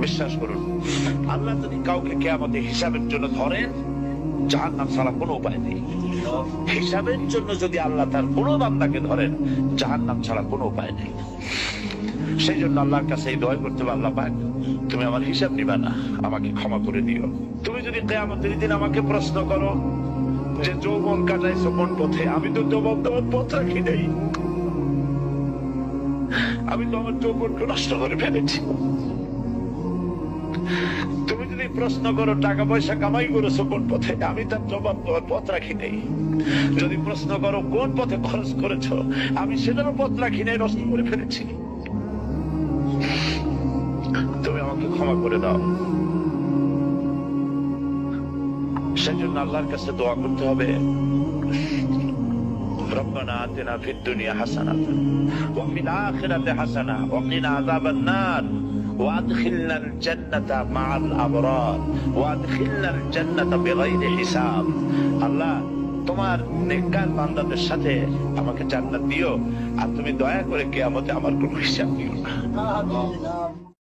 বিশ্বাস করুন, আল্লাহ যদি কাউকে কিয়ামতে হিসাবের জন্য ধরেন, জাহান্নাম ছাড়া কোনো উপায় নেই। হিসাবের জন্য যদি আল্লাহ তার কোনো বান্দাকে ধরেন, জাহান্নাম ছাড়া কোনো উপায় নেই। সেই জন্য আল্লাহর কাছে এই দোয়া করতে হবে, আল্লাহ পাক তুমি আমার হিসাব নিবা না, আমাকে ক্ষমা করে দিও। তুমি যদি কিয়ামতের দিন আমাকে প্রশ্ন করো যে যৌবন কাটাইছো কোন পথে, আমি তো যৌবন তোমার পথ রাখি নাই, আমি তো আমার যৌবনকে নষ্ট করে ফেলেছি। তুমি যদি প্রশ্ন করো টাকা পয়সা কামাই করেছো কোন পথে, আমি তার জবাব তোমার পথ রাখি নাই। যদি প্রশ্ন করো কোন পথে খরচ করেছো, আমি সেটারও পথ রাখি নাই, নষ্ট করে ফেলেছি। তুমি আমাকে ক্ষমা করে দাও। সেজন্য আল্লাহর কাছে দোয়া করতে হবে, ربنا آتنا في الدنيا حسنة وفي الآخرة حسنة وقنا عذاب النار وادخلنا الجنة مع الأبرار وادخلنا الجنة بغير حساب। আল্লাহ তোমার নেককার বান্দাদের সাথে আমাকে জান্নাত দিও, আর তুমি দয়া করে কিয়ামতে আমার কোনো হিসাব দিও না।